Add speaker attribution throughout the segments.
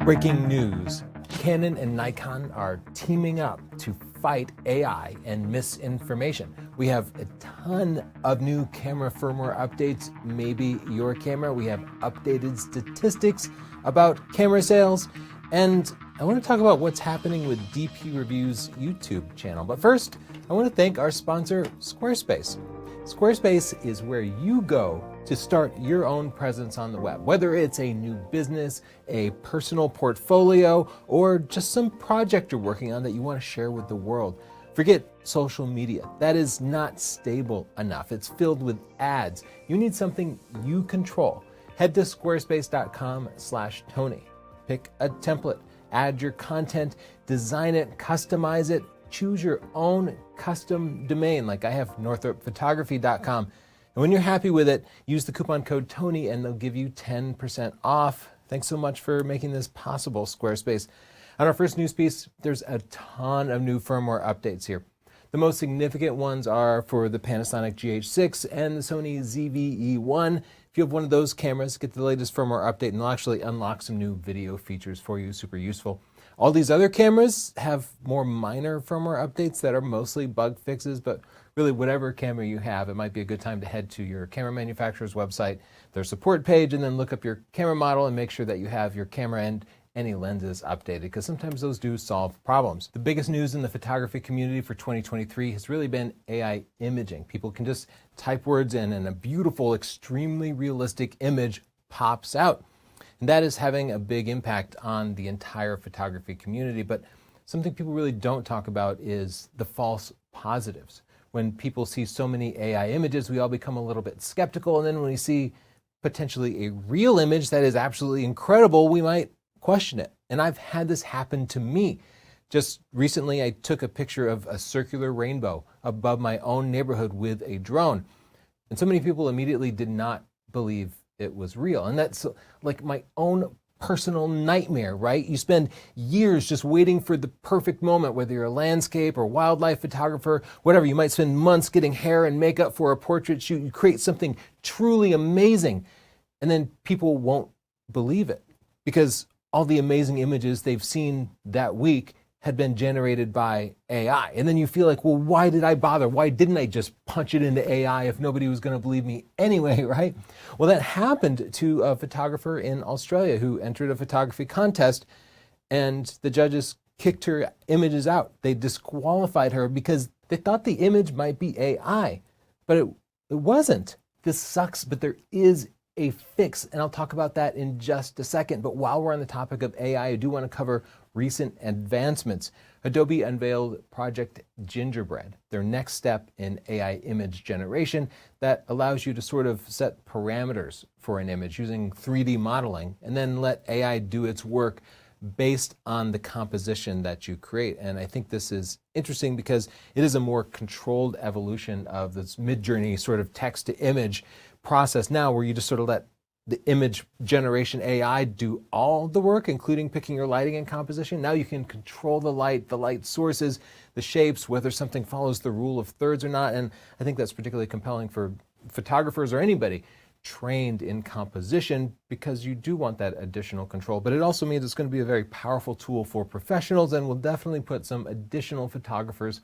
Speaker 1: Breaking news. Canon and Nikon are teaming up to fight AI and misinformation. We have a ton of new camera firmware updates, maybe your camera. We have updated statistics about camera sales, and I want to talk about what's happening with DPReview's YouTube channel. But first, I want to thank our sponsor, Squarespace. Squarespace is where you go to start your own presence on the web, whether it's a new business, a personal portfolio, or just some project you're working on that you want to share with the world. Forget social media. That is not stable enough. It's filled with ads. You need something you control. Head to squarespace.com/Tony. Pick a template, add your content, design it, customize it, choose your own custom domain, like I have northrupphotography.com. And when you're happy with it, use the coupon code TONY and they'll give you 10% off. Thanks so much for making this possible, Squarespace. On our first news piece, there's a ton of new firmware updates here. The most significant ones are for the Panasonic GH6 and the Sony ZV-E1. If you have one of those cameras, get the latest firmware update and they'll actually unlock some new video features for you, super useful. All these other cameras have more minor firmware updates that are mostly bug fixes, but really whatever camera you have, it might be a good time to head to your camera manufacturer's website, their support page, and then look up your camera model and make sure that you have your camera and any lenses updated, because sometimes those do solve problems. The biggest news in the photography community for 2023 has really been AI imaging. People can just type words in and a beautiful, extremely realistic image pops out. And that is having a big impact on the entire photography community. But something people really don't talk about is the false positives. When people see so many AI images, we all become a little bit skeptical. And then when we see potentially a real image that is absolutely incredible, we might question it. And I've had this happen to me. Just recently, I took a picture of a circular rainbow above my own neighborhood with a drone. And so many people immediately did not believe it was real. And that's like my own personal nightmare, right? You spend years just waiting for the perfect moment, whether you're a landscape or wildlife photographer, whatever. You might spend months getting hair and makeup for a portrait shoot. You create something truly amazing, and then people won't believe it because all the amazing images they've seen that week had been generated by AI. And then you feel like, well, why did I bother? Why didn't I just punch it into AI if nobody was going to believe me anyway, right? Well, that happened to a photographer in Australia who entered a photography contest, and the judges kicked her images out. They disqualified her because they thought the image might be AI, but it wasn't. This sucks, but there is a fix, and I'll talk about that in just a second. But while we're on the topic of AI, I do want to cover recent advancements. Adobe unveiled Project Gingerbread, their next step in AI image generation that allows you to sort of set parameters for an image using 3D modeling and then let AI do its work based on the composition that you create. And I think this is interesting because it is a more controlled evolution of this mid-journey sort of text to image process now, where you just sort of let the image generation AI do all the work, including picking your lighting and composition. Now you can control the light sources, the shapes, whether something follows the rule of thirds or not. And I think that's particularly compelling for photographers or anybody trained in composition, because you do want that additional control. But it also means it's going to be a very powerful tool for professionals and will definitely put some additional photographers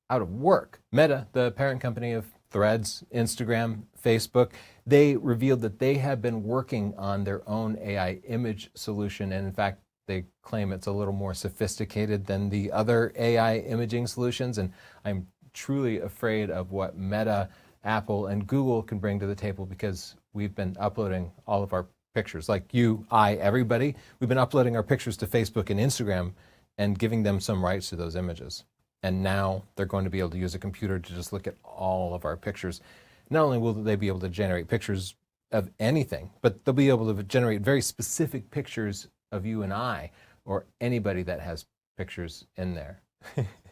Speaker 1: out of work. Meta, the parent company of Threads, Instagram, Facebook, they revealed that they have been working on their own AI image solution. And in fact, they claim it's a little more sophisticated than the other AI imaging solutions. And I'm truly afraid of what Meta, Apple, and Google can bring to the table, because we've been uploading all of our pictures, like you, everybody. We've been uploading our pictures to Facebook and Instagram and giving them some rights to those images. And now they're going to be able to use a computer to just look at all of our pictures. Not only will they be able to generate pictures of anything, but they'll be able to generate very specific pictures of you and I, or anybody that has pictures in there.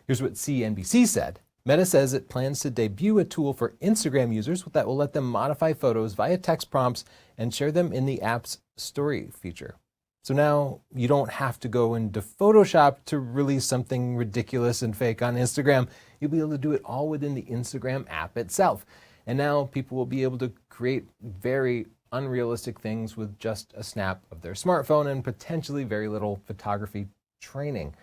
Speaker 1: Here's what CNBC said. Meta says it plans to debut a tool for Instagram users that will let them modify photos via text prompts and share them in the app's story feature. So now you don't have to go into Photoshop to release something ridiculous and fake on Instagram. You'll be able to do it all within the Instagram app itself. And now people will be able to create very unrealistic things with just a snap of their smartphone and potentially very little photography training.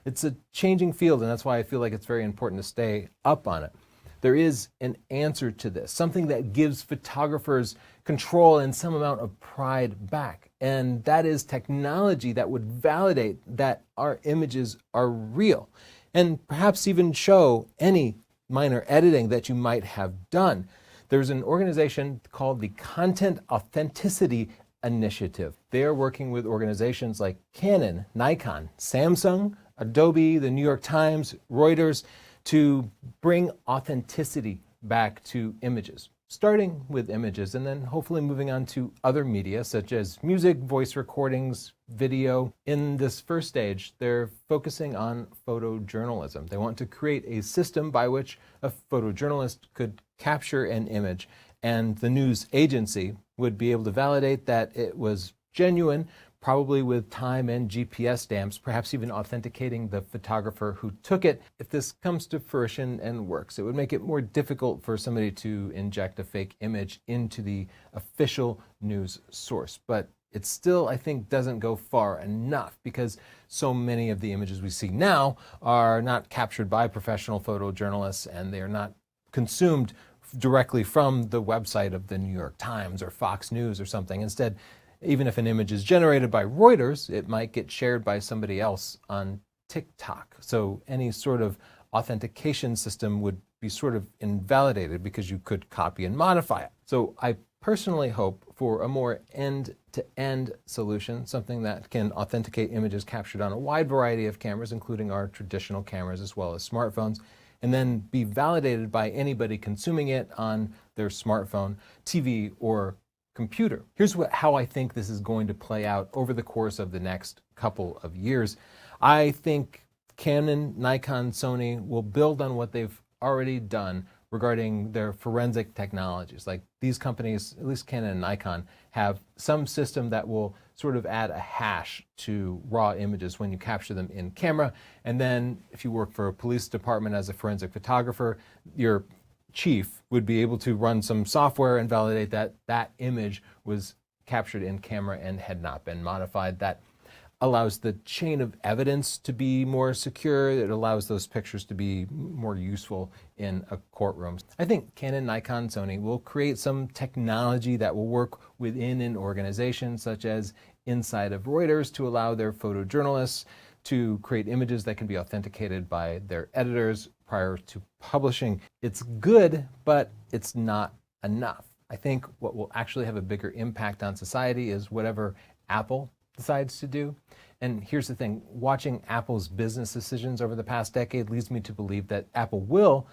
Speaker 1: It's a changing field, and that's why I feel like it's very important to stay up on it. There is an answer to this, something that gives photographers control and some amount of pride back. And that is technology that would validate that our images are real and perhaps even show any minor editing that you might have done. There's an organization called the Content Authenticity Initiative. They are working with organizations like Canon, Nikon, Samsung, Adobe, the New York Times, Reuters, to bring authenticity back to images, starting with images and then hopefully moving on to other media such as music, voice recordings, video. In this first stage, they're focusing on photojournalism. They want to create a system by which a photojournalist could capture an image and the news agency would be able to validate that it was genuine, probably with time and GPS stamps, perhaps even authenticating the photographer who took it. If this comes to fruition and works, it would make it more difficult for somebody to inject a fake image into the official news source. But it still, I think, doesn't go far enough because so many of the images we see now are not captured by professional photojournalists and they are not consumed directly from the website of the New York Times or Fox News or something. Instead, even if an image is generated by Reuters, it might get shared by somebody else on TikTok. So any sort of authentication system would be sort of invalidated because you could copy and modify it. So I personally hope for a more end-to-end solution, something that can authenticate images captured on a wide variety of cameras, including our traditional cameras as well as smartphones, and then be validated by anybody consuming it on their smartphone, TV, or computer. Here's how I think this is going to play out over the course of the next couple of years. I think Canon, Nikon, Sony will build on what they've already done regarding their forensic technologies. Like these companies, at least Canon and Nikon, have some system that will sort of add a hash to raw images when you capture them in camera. And then if you work for a police department as a forensic photographer, your chief would be able to run some software and validate that that image was captured in camera and had not been modified. That allows the chain of evidence to be more secure. It allows those pictures to be more useful in a courtroom. I think Canon, Nikon, Sony will create some technology that will work within an organization, such as inside of Reuters, to allow their photojournalists to create images that can be authenticated by their editors prior to publishing. It's good, but it's not enough. I think what will actually have a bigger impact on society is whatever Apple decides to do. And here's the thing, watching Apple's business decisions over the past decade leads me to believe that Apple will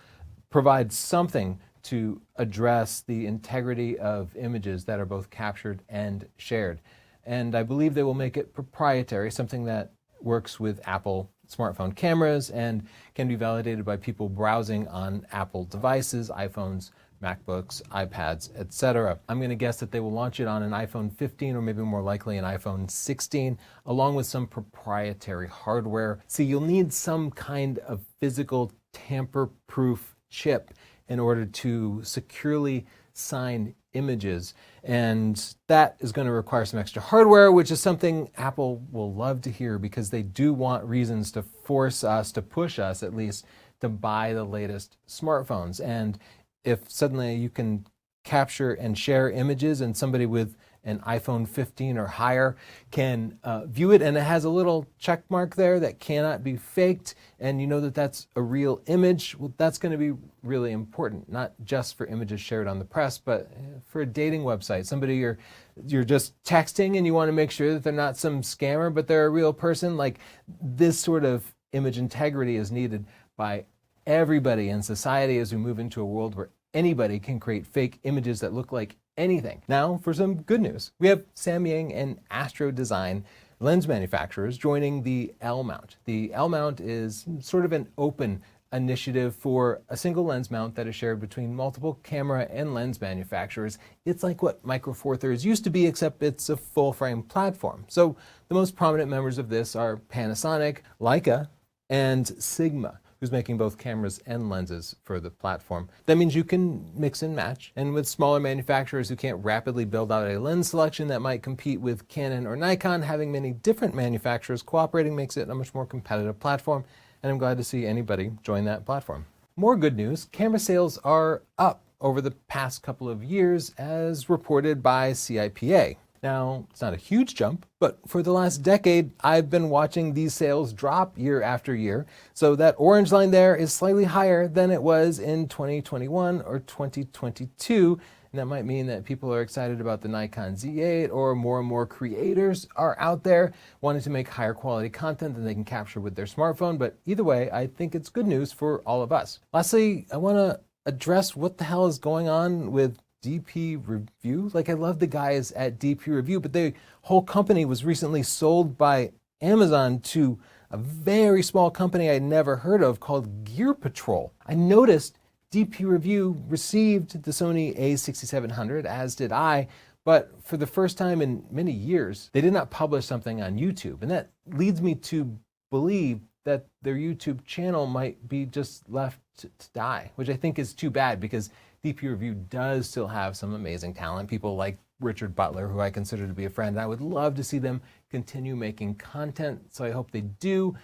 Speaker 1: provide something to address the integrity of images that are both captured and shared. And I believe they will make it proprietary, something that works with Apple smartphone cameras and can be validated by people browsing on Apple devices, iPhones, MacBooks, iPads, etc. I'm going to guess that they will launch it on an iPhone 15 or maybe more likely an iPhone 16, along with some proprietary hardware. See, you'll need some kind of physical tamper-proof chip in order to securely sign images, and that is going to require some extra hardware, which is something Apple will love to hear because they do want reasons to force us, to push us at least, to buy the latest smartphones. And if suddenly you can capture and share images and somebody with an iPhone 15 or higher can view it and it has a little check mark there that cannot be faked, and you know that that's a real image, well, that's going to be really important, not just for images shared on the press, but for a dating website. Somebody you're just texting and you want to make sure that they're not some scammer, but they're a real person. Like, this sort of image integrity is needed by everybody in society as we move into a world where anybody can create fake images that look like anything. Now for some good news. We have Samyang and Astrodesign lens manufacturers joining the L mount. The L mount is sort of an open initiative for a single lens mount that is shared between multiple camera and lens manufacturers. It's like what Micro Four Thirds used to be, except it's a full frame platform. So the most prominent members of this are Panasonic, Leica, and Sigma. who's making both cameras and lenses for the platform. That means you can mix and match, and with smaller manufacturers who can't rapidly build out a lens selection that might compete with Canon or Nikon, having many different manufacturers cooperating makes it a much more competitive platform, and I'm glad to see anybody join that platform. More good news, camera sales are up over the past couple of years as reported by CIPA. Now, it's not a huge jump, but for the last decade, I've been watching these sales drop year after year. So that orange line there is slightly higher than it was in 2021 or 2022. And that might mean that people are excited about the Nikon Z8, or more and more creators are out there wanting to make higher quality content than they can capture with their smartphone. But either way, I think it's good news for all of us. Lastly, I want to address what the hell is going on with DPReview. Like, I love the guys at DPReview, but the whole company was recently sold by Amazon to a very small company I'd never heard of called Gear Patrol. I noticed DPReview received the Sony A6700, as did I, but for the first time in many years, they did not publish something on YouTube. And that leads me to believe that their YouTube channel might be just left to die, which I think is too bad, because DPReview does still have some amazing talent. People like Richard Butler, who I consider to be a friend. I would love to see them continue making content, so I hope they do.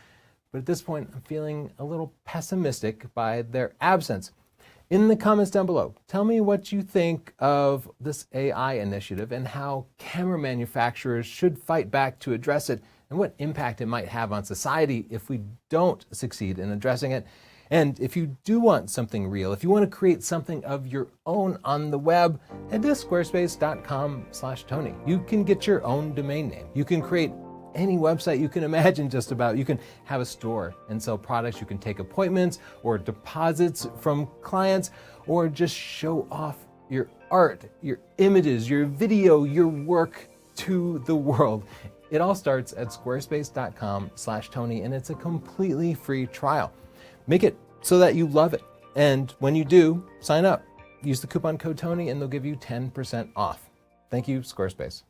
Speaker 1: But at this point, I'm feeling a little pessimistic by their absence. In the comments down below, tell me what you think of this AI initiative and how camera manufacturers should fight back to address it, and what impact it might have on society if we don't succeed in addressing it. And if you do want something real, if you want to create something of your own on the web, head to squarespace.com/Tony. You can get your own domain name. You can create any website you can imagine just about. You can have a store and sell products. You can take appointments or deposits from clients, or just show off your art, your images, your video, your work to the world. It all starts at squarespace.com/Tony, and it's a completely free trial. Make it so that you love it. And when you do, sign up. Use the coupon code Tony and they'll give you 10% off. Thank you, Squarespace.